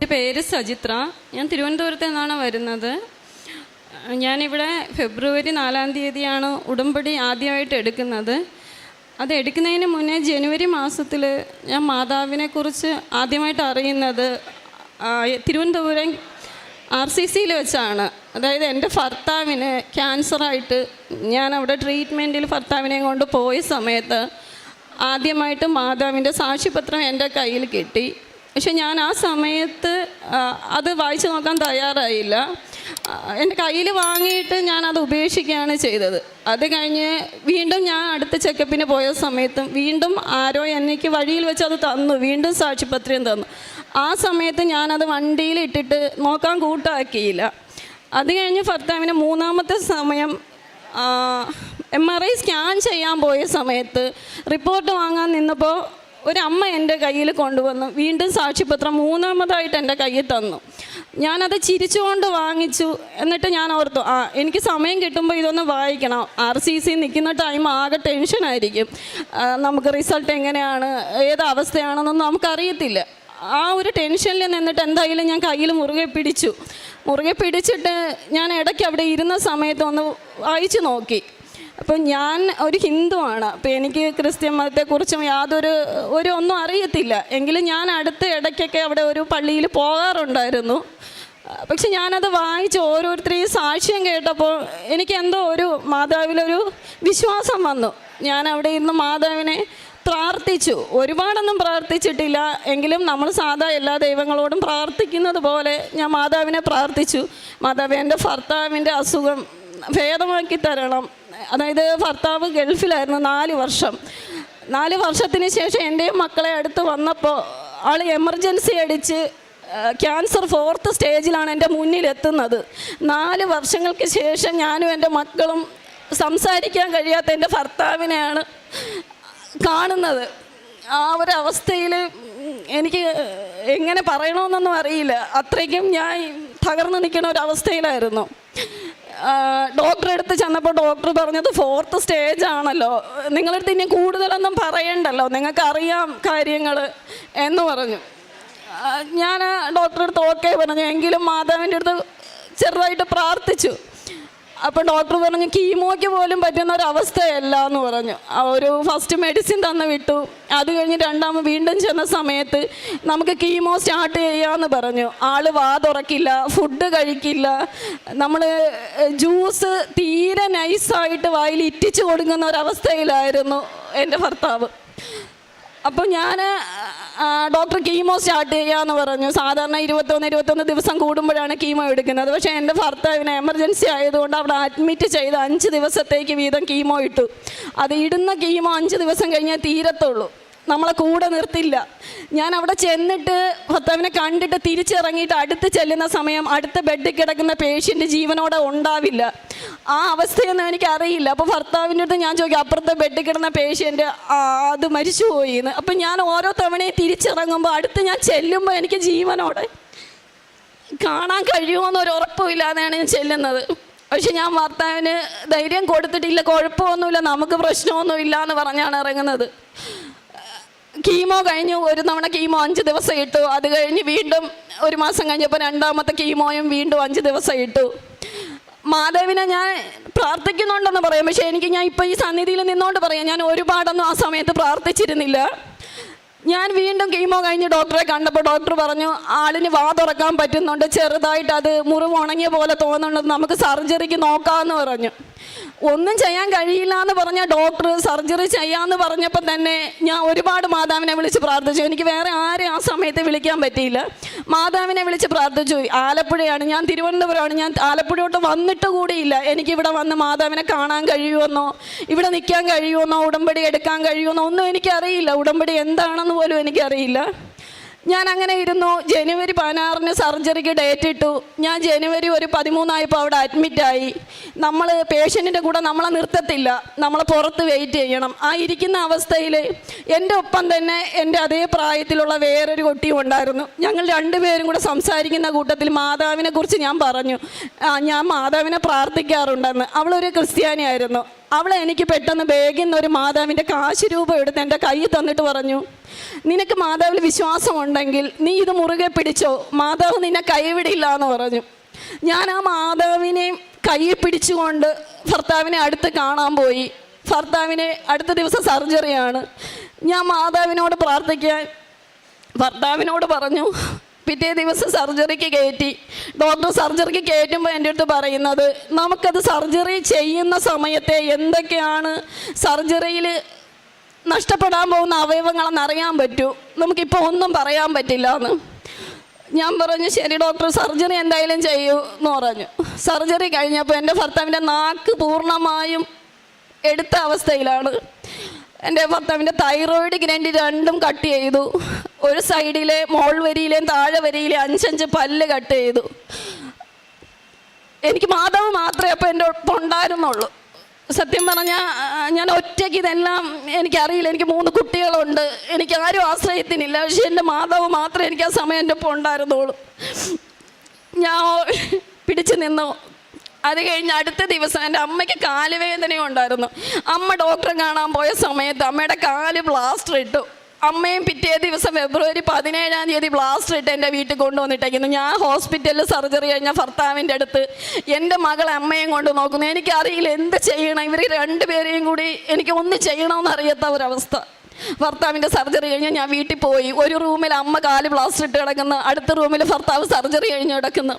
എൻ്റെ പേര് സജിത്ര. ഞാൻ തിരുവനന്തപുരത്ത് നിന്നാണ് വരുന്നത്. ഞാനിവിടെ ഫെബ്രുവരി 4-ാം തീയതിയാണ് ഉടമ്പടി ആദ്യമായിട്ട് എടുക്കുന്നത്. അത് എടുക്കുന്നതിന് മുന്നേ ജനുവരി മാസത്തിൽ ഞാൻ മാതാവിനെക്കുറിച്ച് ആദ്യമായിട്ട് അറിയുന്നത് തിരുവനന്തപുരം RCCയിൽ വെച്ചാണ്. അതായത് എൻ്റെ ഭർത്താവിന് ക്യാൻസറായിട്ട് ഞാൻ അവിടെ ട്രീറ്റ്മെൻറ്റിൽ ഭർത്താവിനെ കൊണ്ട് പോയ സമയത്ത് ആദ്യമായിട്ട് മാതാവിൻ്റെ സാക്ഷ്യപത്രം എൻ്റെ കയ്യിൽ കിട്ടി. പക്ഷെ ഞാൻ ആ സമയത്ത് അത് വായിച്ചു നോക്കാൻ തയ്യാറായില്ല. എൻ്റെ കയ്യിൽ വാങ്ങിയിട്ട് ഞാനത് ഉപേക്ഷിക്കുകയാണ് ചെയ്തത്. അത് കഴിഞ്ഞ് വീണ്ടും ഞാൻ അടുത്ത ചെക്കപ്പിന് പോയ സമയത്തും വീണ്ടും ആരോ എനിക്ക് വഴിയിൽ വെച്ച് അത് തന്നു, വീണ്ടും സാക്ഷ്യപത്രം തന്നു. ആ സമയത്ത് ഞാനത് വണ്ടിയിൽ ഇട്ടിട്ട് നോക്കാൻ കൂട്ടാക്കിയില്ല. അത് കഴിഞ്ഞ് ഭർത്താവിന് 3-ാമത്തെ സമയം MRI സ്കാൻ ചെയ്യാൻ പോയ സമയത്ത് റിപ്പോർട്ട് വാങ്ങാൻ നിന്നപ്പോൾ ഒരമ്മ എൻ്റെ കയ്യിൽ കൊണ്ടുവന്നു വീണ്ടും സാക്ഷ്യപത്രം 3-ാമതായിട്ട് എൻ്റെ കയ്യിൽ തന്നു. ഞാനത് ചിരിച്ചുകൊണ്ട് വാങ്ങിച്ചു. എന്നിട്ട് ഞാൻ ഓർത്തു, എനിക്ക് സമയം കിട്ടുമ്പോൾ ഇതൊന്ന് വായിക്കണം. RCC നിൽക്കുന്ന ടൈം ആകെ ടെൻഷനായിരിക്കും. നമുക്ക് റിസൾട്ട് എങ്ങനെയാണ്, ഏത് അവസ്ഥയാണെന്നൊന്നും നമുക്കറിയത്തില്ല. ആ ഒരു ടെൻഷനിൽ നിന്നിട്ട് എന്തായാലും ഞാൻ കയ്യിൽ മുറുകെ പിടിച്ചിട്ട് ഞാൻ ഇടയ്ക്ക് അവിടെ ഇരുന്ന സമയത്ത് ഒന്ന് വായിച്ചു നോക്കി. അപ്പം ഞാൻ ഒരു ഹിന്ദുവാണ്. അപ്പോൾ എനിക്ക് ക്രിസ്ത്യൻ മതത്തെക്കുറിച്ചും ഒന്നും അറിയത്തില്ല. എങ്കിലും ഞാൻ അടുത്ത ഇടയ്ക്കൊക്കെ അവിടെ ഒരു പള്ളിയിൽ പോകാറുണ്ടായിരുന്നു. പക്ഷെ ഞാനത് വായിച്ച് ഓരോരുത്തരെയും സാക്ഷ്യം കേട്ടപ്പോൾ എനിക്ക് എന്തോ ഒരു മാതാവിലൊരു വിശ്വാസം വന്നു. ഞാൻ അവിടെ ഇരുന്ന് മാതാവിനെ പ്രാർത്ഥിച്ചു. ഒരുപാടൊന്നും പ്രാർത്ഥിച്ചിട്ടില്ല, എങ്കിലും നമ്മൾ സാധാ എല്ലാ ദൈവങ്ങളോടും പ്രാർത്ഥിക്കുന്നത് പോലെ ഞാൻ മാതാവിനെ പ്രാർത്ഥിച്ചു. മാതാവ്, എൻ്റെ ഭർത്താവിൻ്റെ അസുഖം ഭേദമാക്കി തരണം. അതായത് ഭർത്താവ് ഗൾഫിലായിരുന്നു 4 വർഷം. 4 വർഷത്തിന് ശേഷം എൻ്റെയും മക്കളെ അടുത്ത് വന്നപ്പോൾ ആൾ എമർജൻസി അടിച്ച് ക്യാൻസർ 4th സ്റ്റേജിലാണ് എൻ്റെ മുന്നിലെത്തുന്നത്. 4 വർഷങ്ങൾക്ക് ശേഷം ഞാനും എൻ്റെ മക്കളും സംസാരിക്കാൻ കഴിയാത്ത എൻ്റെ ഭർത്താവിനെയാണ് കാണുന്നത്. ആ ഒരവസ്ഥയിൽ എനിക്ക് എങ്ങനെ പറയണമെന്നൊന്നും അറിയില്ല. അത്രയ്ക്കും ഞാൻ തകർന്നു നിൽക്കുന്ന ഒരവസ്ഥയിലായിരുന്നു. ഡോക്ടറെ അടുത്ത് ചെന്നപ്പോൾ ഡോക്ടർ പറഞ്ഞത് 4th സ്റ്റേജ് ആണല്ലോ, നിങ്ങളടുത്ത് ഇനി കൂടുതലൊന്നും പറയണ്ടല്ലോ, നിങ്ങൾക്കറിയാം കാര്യങ്ങൾ എന്ന് പറഞ്ഞു. ഞാൻ ഡോക്ടറെ അടുത്ത് ഓക്കെ പറഞ്ഞു. എങ്കിലും മാതാവിൻ്റെ അടുത്ത് ചെറുതായിട്ട് പ്രാർത്ഥിച്ചു. അപ്പോൾ ഡോക്ടർ പറഞ്ഞു കീമോയ്ക്ക് പോലും പറ്റുന്ന ഒരവസ്ഥയല്ല എന്ന് പറഞ്ഞു. ഒരു ഫസ്റ്റ് മെഡിസിൻ തന്നു വിട്ടു. അത് കഴിഞ്ഞ് രണ്ടാമത് വീണ്ടും ചെന്ന സമയത്ത് നമുക്ക് കീമോ സ്റ്റാർട്ട് ചെയ്യാമെന്ന് പറഞ്ഞു. ആൾ വാ തുറക്കില്ല, ഫുഡ് കഴിക്കില്ല. നമ്മൾ ജ്യൂസ് തീരെ നൈസായിട്ട് വായിൽ ഇറ്റിച്ചു കൊടുക്കുന്ന ഒരവസ്ഥയിലായിരുന്നു എൻ്റെ ഭർത്താവ്. അപ്പോൾ ഞാൻ ഡോക്ടർ കീമോ സ്റ്റാർട്ട് ചെയ്യാമെന്ന് പറഞ്ഞു. സാധാരണ 21 ദിവസം കൂടുമ്പോഴാണ് കീമോ എടുക്കുന്നത്. പക്ഷേ എൻ്റെ ഭർത്താവിന് എമർജൻസി ആയതുകൊണ്ട് അവിടെ അഡ്മിറ്റ് ചെയ്ത് 5 ദിവസത്തേക്ക് വീതം കീമോ ഇട്ടു. അത് ഇടുന്ന കീമോ 5 ദിവസം കഴിഞ്ഞാൽ തീരത്തുള്ളൂ, നമ്മളെ കൂടെ നിർത്തില്ല. ഞാൻ അവിടെ ചെന്നിട്ട് ഭർത്താവിനെ കണ്ടിട്ട് തിരിച്ചിറങ്ങിയിട്ട് അടുത്ത് ചെല്ലുന്ന സമയം അടുത്ത ബെഡിൽ കിടക്കുന്ന പേഷ്യൻ്റ് ജീവനോടെ ഉണ്ടാവില്ല. ആ അവസ്ഥയൊന്നും എനിക്കറിയില്ല. അപ്പോൾ ഭർത്താവിൻ്റെ അടുത്ത് ഞാൻ ചോദിക്കും, അപ്പുറത്തെ ബെഡിൽ കിടന്ന പേഷ്യൻ്റ് അത് മരിച്ചുപോയി എന്ന്. അപ്പം ഞാൻ ഓരോ തവണയും തിരിച്ചിറങ്ങുമ്പോൾ അടുത്ത് ഞാൻ ചെല്ലുമ്പോൾ എനിക്ക് ജീവനോടെ കാണാൻ കഴിയുമോയെന്നൊരു ഉറപ്പുമില്ലാതെയാണ് ഞാൻ ചെല്ലുന്നത്. പക്ഷെ ഞാൻ ഭർത്താവിന് ധൈര്യം കൊടുത്തിട്ടില്ല, കുഴപ്പമൊന്നുമില്ല, നമുക്ക് പ്രശ്നമൊന്നുമില്ല എന്ന് പറഞ്ഞാണ് ഇറങ്ങുന്നത്. കീമോ കഴിഞ്ഞു. ഒരു തവണ കീമോ 5 ദിവസം ഇട്ടു. അത് കഴിഞ്ഞ് വീണ്ടും 1 മാസം കഴിഞ്ഞപ്പോൾ 2ാമത്തെ കീമോയും വീണ്ടും 5 ദിവസം ഇട്ടു. മാതാവിനെ ഞാൻ പ്രാർത്ഥിക്കുന്നുണ്ടെന്ന് പറയാം. പക്ഷേ ഞാൻ ഇപ്പോൾ ഈ സന്നിധിയിൽ നിന്നുകൊണ്ട് പറയാം, ഞാൻ ഒരുപാടൊന്നും ആ സമയത്ത് പ്രാർത്ഥിച്ചിരുന്നില്ല. ഞാൻ വീണ്ടും കീമോ കഴിഞ്ഞ് ഡോക്ടറെ കണ്ടപ്പോൾ ഡോക്ടർ പറഞ്ഞു ആളിന് വാ തുറക്കാൻ പറ്റുന്നുണ്ട്, ചെറുതായിട്ട് അത് മുറിവ് ഉണങ്ങിയ പോലെ തോന്നുന്നുണ്ട്, നമുക്ക് സർജറിക്ക് നോക്കാമെന്ന് പറഞ്ഞു. ഒന്നും ചെയ്യാൻ കഴിയില്ല എന്ന് പറഞ്ഞ ഡോക്ടർ സർജറി ചെയ്യാമെന്ന് പറഞ്ഞപ്പോൾ തന്നെ ഞാൻ ഒരുപാട് മാതാവിനെ വിളിച്ച് പ്രാർത്ഥിച്ചു. എനിക്ക് വേറെ ആരെയും ആ സമയത്ത് വിളിക്കാൻ പറ്റിയില്ല. മാതാവിനെ വിളിച്ച് പ്രാർത്ഥിച്ചു. ആലപ്പുഴയാണ്, ഞാൻ തിരുവനന്തപുരമാണ്. ഞാൻ ആലപ്പുഴയോട്ട് വന്നിട്ട് കൂടിയില്ല. എനിക്കിവിടെ വന്ന് മാതാവിനെ കാണാൻ കഴിയുമെന്നോ ഇവിടെ നിൽക്കാൻ കഴിയുമെന്നോ ഉടമ്പടി എടുക്കാൻ കഴിയുമെന്നോ ഒന്നും എനിക്കറിയില്ല. ഉടമ്പടി എന്താണെന്ന് പോലും എനിക്കറിയില്ല. ഞാൻ അങ്ങനെ ഇരുന്നു. ജനുവരി 16-ന് സർജറിക്ക് ഡേറ്റ് ഇട്ടു. ഞാൻ ജനുവരി 13 അവിടെ അഡ്മിറ്റായി. നമ്മൾ പേഷ്യൻറ്റിൻ്റെ കൂടെ നമ്മളെ നിർത്തത്തില്ല, നമ്മളെ പുറത്ത് വെയിറ്റ് ചെയ്യണം. ആ ഇരിക്കുന്ന അവസ്ഥയിൽ എൻ്റെ ഒപ്പം തന്നെ എൻ്റെ അതേ പ്രായത്തിലുള്ള വേറൊരു കുട്ടിയും ഉണ്ടായിരുന്നു. ഞങ്ങൾ 2 പേരും കൂടെ സംസാരിക്കുന്ന കൂട്ടത്തിൽ മാതാവിനെ കുറിച്ച് ഞാൻ പറഞ്ഞു, ഞാൻ മാതാവിനെ പ്രാർത്ഥിക്കാറുണ്ടെന്ന്. അവളൊരു ക്രിസ്ത്യാനിയായിരുന്നു. അവളെ എനിക്ക് പെട്ടെന്ന് ബാഗിൽ നിന്ന് ഒരു മാതാവിൻ്റെ കാശ് രൂപ എടുത്ത് എൻ്റെ കയ്യിൽ തന്നിട്ട് പറഞ്ഞു, നിനക്ക് മാതാവിൽ വിശ്വാസമുണ്ടെങ്കിൽ നീ ഇത് മുറുകെ പിടിച്ചോ, മാതാവ് നിന്നെ കൈവിടില്ല എന്ന് പറഞ്ഞു. ഞാൻ ആ മാതാവിനെ കയ്യിൽ പിടിച്ചുകൊണ്ട് ഭർത്താവിനെ അടുത്ത് കാണാൻ പോയി. ഭർത്താവിനെ അടുത്ത ദിവസം സർജറിയാണ്. ഞാൻ മാതാവിനോട് പ്രാർത്ഥിക്കാൻ ഭർത്താവിനോട് പറഞ്ഞു. പിറ്റേ ദിവസം സർജറിക്ക് കയറ്റി. ഡോക്ടർ സർജറിക്ക് കയറ്റുമ്പോൾ എൻ്റെ അടുത്ത് പറയുന്നത്, നമുക്കത് സർജറി ചെയ്യുന്ന സമയത്തെ എന്തൊക്കെയാണ് സർജറിയിൽ നഷ്ടപ്പെടാൻ പോകുന്ന അവയവങ്ങളെന്ന് അറിയാൻ പറ്റൂ, നമുക്കിപ്പോൾ ഒന്നും പറയാൻ പറ്റില്ല എന്ന്. ഞാൻ പറഞ്ഞു, ശരി ഡോക്ടർ, സർജറി എന്തായാലും ചെയ്യൂ എന്ന് പറഞ്ഞു. സർജറി കഴിഞ്ഞപ്പോൾ എൻ്റെ ഭർത്താവിൻ്റെ നാക്ക് പൂർണ്ണമായും എടുത്ത അവസ്ഥയിലാണ്. എൻ്റെ ഭർത്താവിൻ്റെ തൈറോയിഡ് ഗ്രന്ഥി രണ്ടും കട്ട് ചെയ്തു. ഒരു സൈഡിലെ മോൾ വരിയിലെയും താഴെ വരിയിലെ 5 പല്ല് കട്ട് ചെയ്തു. എനിക്ക് മാതാവ് മാത്രമേ അപ്പോൾ എൻ്റെ ഒപ്പം ഉണ്ടായിരുന്നുള്ളൂ. സത്യം പറഞ്ഞാൽ ഞാൻ ഒറ്റയ്ക്ക് ഇതെല്ലാം എനിക്കറിയില്ല. എനിക്ക് 3 കുട്ടികളുണ്ട്, എനിക്ക് ആരും ആശ്രയത്തിനില്ല. പക്ഷെ എൻ്റെ മാതാവ് മാത്രമേ എനിക്ക് ആ സമയം എൻ്റെ ഒപ്പം ഉണ്ടായിരുന്നുള്ളൂ. ഞാൻ പിടിച്ചു നിന്നു. അത് കഴിഞ്ഞ് അടുത്ത ദിവസം എൻ്റെ അമ്മയ്ക്ക് കാലുവേദനയും ഉണ്ടായിരുന്നു. അമ്മ ഡോക്ടറെ കാണാൻ പോയ സമയത്ത് അമ്മയുടെ കാല് പ്ലാസ്റ്റർ ഇട്ടു. അമ്മയും പിറ്റേ ദിവസം ഫെബ്രുവരി 17-ാം തീയതി പ്ലാസ്റ്റർ ഇട്ട് എൻ്റെ വീട്ടിൽ കൊണ്ടുവന്നിട്ടേക്കുന്നു. ഞാൻ ഹോസ്പിറ്റലിൽ സർജറി കഴിഞ്ഞ ഭർത്താവിൻ്റെ അടുത്ത് എൻ്റെ മകളെ അമ്മയും കൊണ്ട് നോക്കുന്നു. എനിക്കറിയില്ല എന്ത് ചെയ്യണം. ഇവർ 2 പേരെയും കൂടി എനിക്ക് ഒന്ന് ചെയ്യണമെന്ന് അറിയാത്ത ഒരവസ്ഥ. ഭർത്താവിൻ്റെ സർജറി കഴിഞ്ഞ് ഞാൻ വീട്ടിൽ പോയി. ഒരു റൂമിൽ അമ്മ കാല് പ്ലാസ്റ്റർ ഇട്ട് കിടക്കുന്നു, അടുത്ത റൂമിൽ ഭർത്താവ് സർജറി കഴിഞ്ഞ് കിടക്കുന്നു.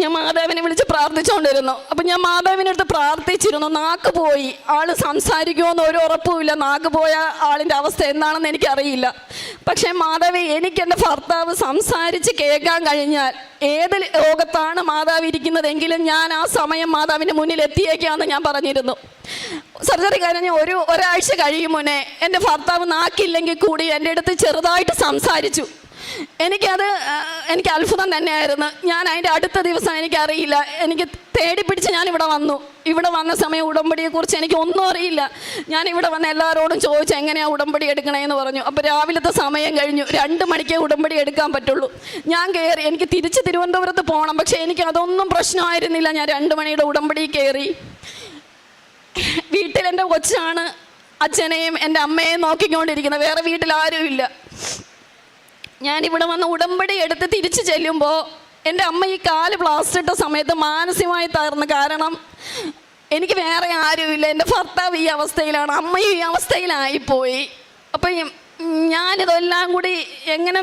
ഞാൻ മാതാവിനെ വിളിച്ച് പ്രാർത്ഥിച്ചുകൊണ്ടിരുന്നു. അപ്പം ഞാൻ മാതാവിൻ്റെ അടുത്ത് പ്രാർത്ഥിച്ചിരുന്നു. നാക്ക് പോയി, ആൾ സംസാരിക്കുമെന്ന് ഒരു ഉറപ്പുമില്ല. നാക്ക് പോയ ആളിൻ്റെ അവസ്ഥ എന്താണെന്ന് എനിക്കറിയില്ല. പക്ഷേ മാതാവ്, എനിക്ക് എൻ്റെ ഭർത്താവ് സംസാരിച്ച് കേൾക്കാൻ കഴിഞ്ഞാൽ ഏത് ലോകത്താണ് മാതാവ് ഇരിക്കുന്നതെങ്കിലും ഞാൻ ആ സമയം മാതാവിൻ്റെ മുന്നിൽ എത്തിയേക്കാമെന്ന് ഞാൻ പറഞ്ഞിരുന്നു. സർജറി കഴിഞ്ഞ് ഒരാഴ്ച കഴിയും മുന്നേ എൻ്റെ ഭർത്താവ് നാക്കില്ലെങ്കിൽ കൂടി എൻ്റെ അടുത്ത് ചെറുതായിട്ട് സംസാരിച്ചു. എനിക്ക് അത്ഭുതം തന്നെയായിരുന്നു. ഞാൻ അതിൻ്റെ അടുത്ത ദിവസം എനിക്കറിയില്ല, എനിക്ക് തേടി പിടിച്ച് ഞാൻ ഇവിടെ വന്നു. ഇവിടെ വന്ന സമയം ഉടമ്പടിയെക്കുറിച്ച് എനിക്ക് ഒന്നും അറിയില്ല. ഞാൻ ഇവിടെ വന്ന് എല്ലാവരോടും ചോദിച്ചു എങ്ങനെയാണ് ഉടമ്പടി എടുക്കണേന്ന് പറഞ്ഞു. അപ്പോൾ രാവിലത്തെ സമയം കഴിഞ്ഞു, 2 മണിക്കേ ഉടമ്പടി എടുക്കാൻ പറ്റുള്ളൂ. ഞാൻ കയറി. എനിക്ക് തിരിച്ച് തിരുവനന്തപുരത്ത് പോകണം, പക്ഷേ എനിക്ക് അതൊന്നും പ്രശ്നമായിരുന്നില്ല. ഞാൻ 2 മണിയുടെ ഉടമ്പടി കയറി. വീട്ടിൽ എൻ്റെ കൊച്ചാണ് അച്ഛനെയും എൻ്റെ അമ്മയെയും നോക്കിക്കൊണ്ടിരിക്കുന്നത്, വേറെ വീട്ടിൽ ആരുമില്ല. ഞാനിവിടെ വന്ന് ഉടമ്പടി എടുത്ത് തിരിച്ചു ചെല്ലുമ്പോൾ എൻ്റെ അമ്മ ഈ കാല് പ്ലാസ്റ്റർ ഇട്ട സമയത്ത് മാനസികമായി തകർന്നു. കാരണം എനിക്ക് വേറെ ആരുമില്ല, എൻ്റെ ഭർത്താവ് ഈ അവസ്ഥയിലാണ്, അമ്മയും ഈ അവസ്ഥയിലായിപ്പോയി. അപ്പം ഞാനിതെല്ലാം കൂടി എങ്ങനെ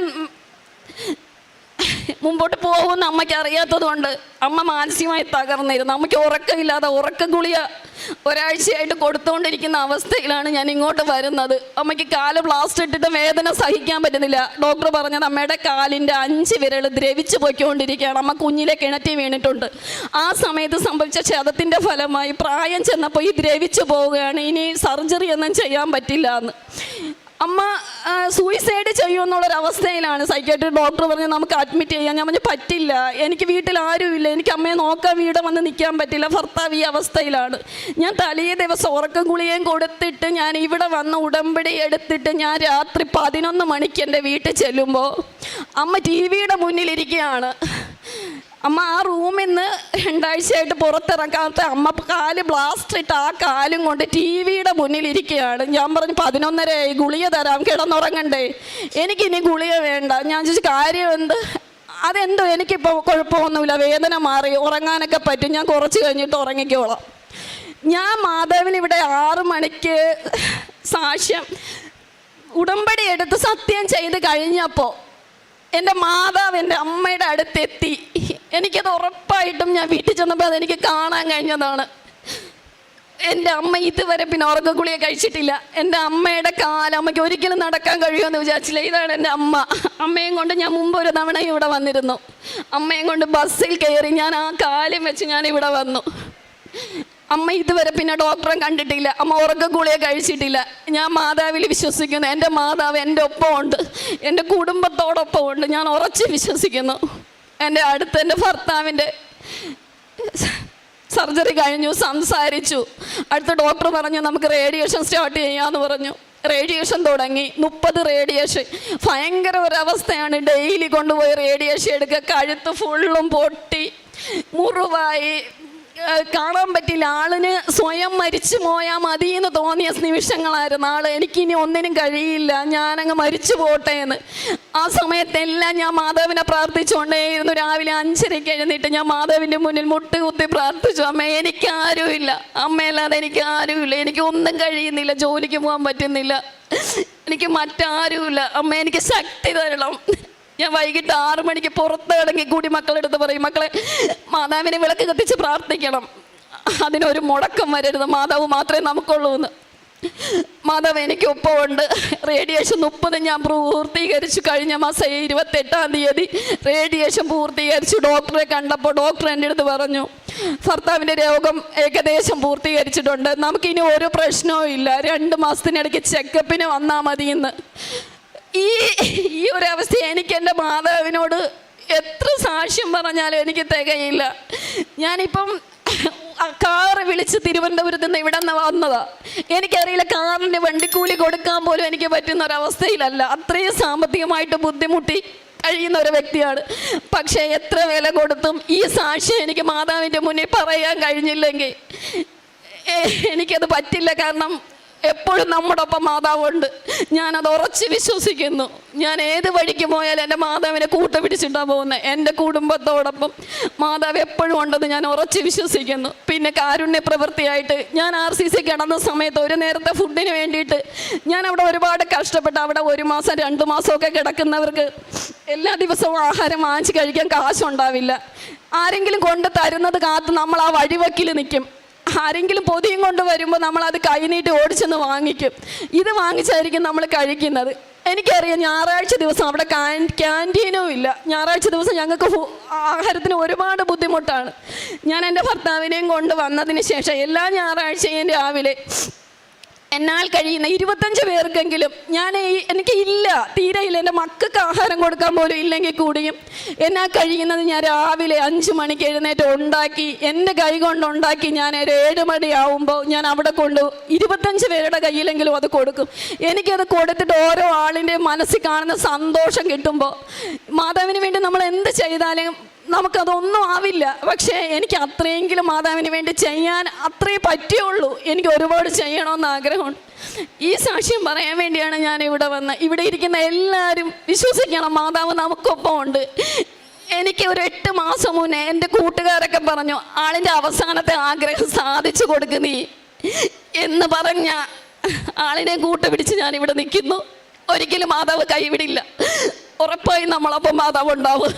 മുമ്പോട്ട് പോകുമെന്ന് അമ്മയ്ക്ക് അറിയാത്തത് കൊണ്ട് അമ്മ മാനസികമായി തകർന്നിരുന്നു. അമ്മയ്ക്ക് ഉറക്കമില്ലാതെ ഉറക്ക ഗുളിക ഒരാഴ്ചയായിട്ട് കൊടുത്തുകൊണ്ടിരിക്കുന്ന അവസ്ഥയിലാണ് ഞാൻ ഇങ്ങോട്ട് വരുന്നത്. അമ്മയ്ക്ക് കാല് പ്ലാസ്റ്റർ ഇട്ടിട്ട് വേദന സഹിക്കാൻ പറ്റുന്നില്ല. ഡോക്ടർ പറഞ്ഞത് അമ്മയുടെ കാലിൻ്റെ 5 വിരൽ ദ്രവിച്ചു പോയിക്കൊണ്ടിരിക്കുകയാണ്. അമ്മ കുഞ്ഞിലെ കിണറ്റിൽ വീണിട്ടുണ്ട്. ആ സമയത്ത് സംഭവിച്ച ക്ഷതത്തിൻ്റെ ഫലമായി പ്രായം ചെന്നപ്പോൾ ഈ ദ്രവിച്ചു പോവുകയാണ്. ഇനി സർജറി ഒന്നും ചെയ്യാൻ പറ്റില്ല എന്ന്. അമ്മ സൂയിസൈഡ് ചെയ്യുമെന്നുള്ളൊരവസ്ഥയിലാണ്. സൈക്കാട്രി ഡോക്ടർ പറഞ്ഞ് നമുക്ക് അഡ്മിറ്റ് ചെയ്യാൻ. ഞാൻ പറഞ്ഞു പറ്റില്ല, എനിക്ക് വീട്ടിൽ ആരുമില്ല, എനിക്ക് അമ്മയെ നോക്കാൻ വീട് വന്ന് നിൽക്കാൻ പറ്റില്ല, ഭർത്താവ് ഈ അവസ്ഥയിലാണ്. ഞാൻ തലേ ദിവസം ഉറക്കം ഗുളികയും കൊടുത്തിട്ട് ഞാൻ ഇവിടെ വന്ന് ഉടമ്പടി എടുത്തിട്ട് ഞാൻ രാത്രി 11 മണിക്ക് എൻ്റെ വീട്ടിൽ ചെല്ലുമ്പോൾ അമ്മ TV-യുടെ മുന്നിലിരിക്കുകയാണ്. അമ്മ ആ റൂമിൽ നിന്ന് 2 ആഴ്ചയായിട്ട് പുറത്തിറക്കാത്ത അമ്മ കാല് ബ്ലാസ്റ്റ് ഇട്ട് ആ കാലും കൊണ്ട് TV-യുടെ മുന്നിലിരിക്കുകയാണ്. ഞാൻ പറഞ്ഞു 11:30 ഗുളിക തരാം, കിടന്നുറങ്ങണ്ടേ, എനിക്കിനി ഗുളിക വേണ്ട. ഞാൻ ചോദിച്ചു കാര്യം എന്ത്? അതെന്തോ എനിക്കിപ്പോൾ കുഴപ്പമൊന്നുമില്ല, വേദന മാറി, ഉറങ്ങാനൊക്കെ പറ്റും, ഞാൻ കുറച്ച് കഴിഞ്ഞിട്ട് ഉറങ്ങിക്കോളാം. ഞാൻ മാതാവിന് ഇവിടെ 6 മണിക്ക് സാക്ഷ്യം ഉടമ്പടി എടുത്ത് സത്യം ചെയ്ത് കഴിഞ്ഞപ്പോൾ എൻ്റെ മാതാവ് എൻ്റെ അമ്മയുടെ അടുത്തെത്തി. എനിക്കത് ഉറപ്പായിട്ടും ഞാൻ വീട്ടിൽ ചെന്നപ്പോൾ അതെനിക്ക് കാണാൻ കഴിഞ്ഞതാണ്. എൻ്റെ അമ്മ ഇതുവരെ പിന്നെ ഉറക്ക ഗുളിക കഴിച്ചിട്ടില്ല. എൻ്റെ അമ്മയുടെ അമ്മയ്ക്ക് ഒരിക്കലും നടക്കാൻ കഴിയുമെന്ന് വിചാരിച്ചില്ല. ഇതാണ് എൻ്റെ അമ്മ. അമ്മയും കൊണ്ട് ഞാൻ മുമ്പ് ഒരു തവണ ഇവിടെ വന്നിരുന്നു. അമ്മയും കൊണ്ട് ബസ്സിൽ കയറി ഞാൻ ആ കാലും വെച്ച് ഞാൻ ഇവിടെ വന്നു. അമ്മ ഇതുവരെ പിന്നെ ഡോക്ടറെ കണ്ടിട്ടില്ല, അമ്മ ഉറക്ക ഗുളിക കഴിച്ചിട്ടില്ല. ഞാൻ മാതാവിൽ വിശ്വസിക്കുന്നു. എൻ്റെ മാതാവ് എൻ്റെ ഒപ്പമുണ്ട്, എൻ്റെ കുടുംബത്തോടൊപ്പം ഉണ്ട്, ഞാൻ ഉറച്ച് വിശ്വസിക്കുന്നു. എൻ്റെ അടുത്ത് എൻ്റെ ഭർത്താവിൻ്റെ സർജറി കഴിഞ്ഞു, സംസാരിച്ചു. അടുത്ത ഡോക്ടർ പറഞ്ഞു നമുക്ക് റേഡിയേഷൻ സ്റ്റാർട്ട് ചെയ്യാമെന്ന് പറഞ്ഞു. റേഡിയേഷൻ തുടങ്ങി. 30 റേഡിയേഷൻ. ഭയങ്കര ഒരവസ്ഥയാണ്. ഡെയിലി കൊണ്ടുപോയി റേഡിയേഷൻ എടുക്കുക. കഴുത്ത് ഫുള്ളും പൊട്ടി, മുറിവായി, കാണാൻ പറ്റില്ല. ആളിന് സ്വയം മരിച്ചു പോയാൽ മതി എന്ന് തോന്നിയ നിമിഷങ്ങളായിരുന്നു. ആള് എനിക്കിനി ഒന്നിനും കഴിയില്ല, ഞാനങ്ങ് മരിച്ചു പോട്ടെ എന്ന്. ആ സമയത്തെല്ലാം ഞാൻ മാതാവിനെ പ്രാർത്ഥിച്ചുകൊണ്ടേയിരുന്നു. രാവിലെ 5:30 എഴുന്നിട്ട് ഞാൻ മാതാവിൻ്റെ മുന്നിൽ മുട്ടുകുത്തി പ്രാർത്ഥിച്ചു, അമ്മ എനിക്കാരുമില്ല, അമ്മയല്ലാതെ എനിക്ക് ആരുമില്ല, എനിക്ക് ഒന്നും കഴിയുന്നില്ല, ജോലിക്ക് പോകാൻ പറ്റുന്നില്ല, എനിക്ക് മറ്റാരുമില്ല, അമ്മ എനിക്ക് ശക്തി തരണം. ഞാൻ വൈകിട്ട് 6 മണിക്ക് പുറത്ത് ഇറങ്ങി കൂടി മക്കളെടുത്ത് പറയും, മക്കളെ മാതാവിനെ വിളക്ക് കത്തിച്ച് പ്രാർത്ഥിക്കണം, അതിനൊരു മുടക്കം വരരുത്, മാതാവ് മാത്രമേ നമുക്കുള്ളൂ എന്ന്. മാതാവ് എനിക്ക് ഒപ്പമുണ്ട്. റേഡിയേഷൻ 30 ഞാൻ പൂർത്തീകരിച്ചു. കഴിഞ്ഞ മാസം 28-ാം തീയതി റേഡിയേഷൻ പൂർത്തീകരിച്ചു. ഡോക്ടറെ കണ്ടപ്പോൾ ഡോക്ടർ എൻ്റെ അടുത്ത് പറഞ്ഞു, ഭർത്താവിൻ്റെ രോഗം ഏകദേശം പൂർത്തീകരിച്ചിട്ടുണ്ട്, നമുക്കിനി ഒരു പ്രശ്നവും ഇല്ല, 2 മാസത്തിനിടയ്ക്ക് ചെക്കപ്പിന് വന്നാൽ മതി എന്ന്. ഈ ഒരവസ്ഥ എനിക്ക് എൻ്റെ മാതാവിനോട് എത്ര സാക്ഷ്യം പറഞ്ഞാലും എനിക്ക് തികയില്ല. ഞാനിപ്പം കാറ് വിളിച്ച് തിരുവനന്തപുരത്ത് നിന്ന് ഇവിടെ നിന്ന് വന്നതാ. എനിക്കറിയില്ല, കാറിൻ്റെ വണ്ടിക്കൂലി കൊടുക്കാൻ പോലും എനിക്ക് പറ്റുന്ന ഒരവസ്ഥയിലല്ല. അത്രയും സാമ്പത്തികമായിട്ട് ബുദ്ധിമുട്ടി കഴിയുന്ന ഒരു വ്യക്തിയാണ്. പക്ഷേ എത്ര വില കൊടുത്തും ഈ സാക്ഷ്യം എനിക്ക് മാതാവിൻ്റെ മുന്നിൽ പറയാൻ കഴിഞ്ഞില്ലെങ്കിൽ എനിക്കത് പറ്റില്ല. കാരണം എപ്പോഴും നമ്മുടെ ഒപ്പം മാതാവുണ്ട്. ഞാനത് ഉറച്ച് വിശ്വസിക്കുന്നു. ഞാൻ ഏത് വഴിക്ക് പോയാലും എൻ്റെ മാതാവിനെ കൂട്ടുപിടിച്ചിട്ടാണ് പോകുന്നത്. എൻ്റെ കുടുംബത്തോടൊപ്പം മാതാവ് എപ്പോഴും ഉണ്ടെന്ന് ഞാൻ ഉറച്ച് വിശ്വസിക്കുന്നു. പിന്നെ കാരുണ്യ പ്രവൃത്തിയായിട്ട് ഞാൻ RCC കിടന്ന സമയത്ത് ഒരു നേരത്തെ ഫുഡിന് വേണ്ടിയിട്ട് ഞാൻ അവിടെ ഒരുപാട് കഷ്ടപ്പെട്ടു. അവിടെ 1 മാസം 2 മാസമൊക്കെ കിടക്കുന്നവർക്ക് എല്ലാ ദിവസവും ആഹാരം വാങ്ങിച്ച് കഴിക്കാൻ കാശുണ്ടാവില്ല. ആരെങ്കിലും കൊണ്ട് തരുന്നത് കാത്ത് നമ്മൾ ആ വഴിവക്കിൽ നിൽക്കും. ആരെങ്കിലും പൊതിയും കൊണ്ട് വരുമ്പോൾ നമ്മളത് കൈനീട്ടി ഓടിച്ചെന്ന് വാങ്ങിക്കും. ഇത് വാങ്ങിച്ചായിരിക്കും നമ്മൾ കഴിക്കുന്നത്. എനിക്കറിയാം, ഞായറാഴ്ച ദിവസം അവിടെ ക്യാൻറ്റീനും ഇല്ല. ഞായറാഴ്ച ദിവസം ഞങ്ങൾക്ക് ആഹാരത്തിന് ഒരുപാട് ബുദ്ധിമുട്ടാണ്. ഞാൻ എൻ്റെ ഭർത്താവിനെയും കൊണ്ട് വന്നതിന് ശേഷം എല്ലാ ഞായറാഴ്ചയും രാവിലെ എന്നാൽ കഴിയുന്ന 25 പേർക്കെങ്കിലും എനിക്ക് ഇല്ല, തീരെ ഇല്ല, എൻ്റെ മക്കൾക്ക് ആഹാരം കൊടുക്കാൻ പോലും ഇല്ലെങ്കിൽ കൂടിയും എന്നാൽ കഴിയുന്നത് ഞാൻ രാവിലെ 5 മണിക്ക് എഴുന്നേറ്റ് ഉണ്ടാക്കി, എൻ്റെ കൈ കൊണ്ടുണ്ടാക്കി ഞാൻ ഒരു 7 മണിയാവുമ്പോൾ ഞാൻ അവിടെ കൊണ്ട് 25 പേരുടെ കയ്യിലെങ്കിലും അത് കൊടുക്കും. എനിക്കത് കൊടുത്തിട്ട് ഓരോ ആളിൻ്റെ മനസ്സിൽ കാണുന്ന സന്തോഷം കിട്ടുമ്പോൾ, മാതാവിന് വേണ്ടി നമ്മൾ എന്ത് ചെയ്താലും നമുക്കതൊന്നും ആവില്ല. പക്ഷേ എനിക്ക് അത്രയെങ്കിലും മാതാവിന് വേണ്ടി ചെയ്യാൻ അത്രേ പറ്റുള്ളൂ. എനിക്ക് ഒരുപാട് ചെയ്യണമെന്ന് ആഗ്രഹമുണ്ട്. ഈ സാക്ഷ്യം പറയാൻ വേണ്ടിയാണ് ഞാൻ ഇവിടെ വന്നത്. ഇവിടെ ഇരിക്കുന്ന എല്ലാവരും വിശ്വസിക്കണം, മാതാവ് നമുക്കൊപ്പം ഉണ്ട്. എനിക്ക് ഒരു 8 മാസം മുന്നേ എൻ്റെ കൂട്ടുകാരൊക്കെ പറഞ്ഞു, ആളിൻ്റെ അവസാനത്തെ ആഗ്രഹം സാധിച്ചു കൊടുക്ക് നീ എന്ന് പറഞ്ഞ ആളിനെ കൂട്ടുപിടിച്ച് ഞാനിവിടെ നിൽക്കുന്നു. ഒരിക്കലും മാതാവ് കൈവിടില്ല. ഉറപ്പായും നമ്മളൊപ്പം മാതാവ് ഉണ്ടാവും.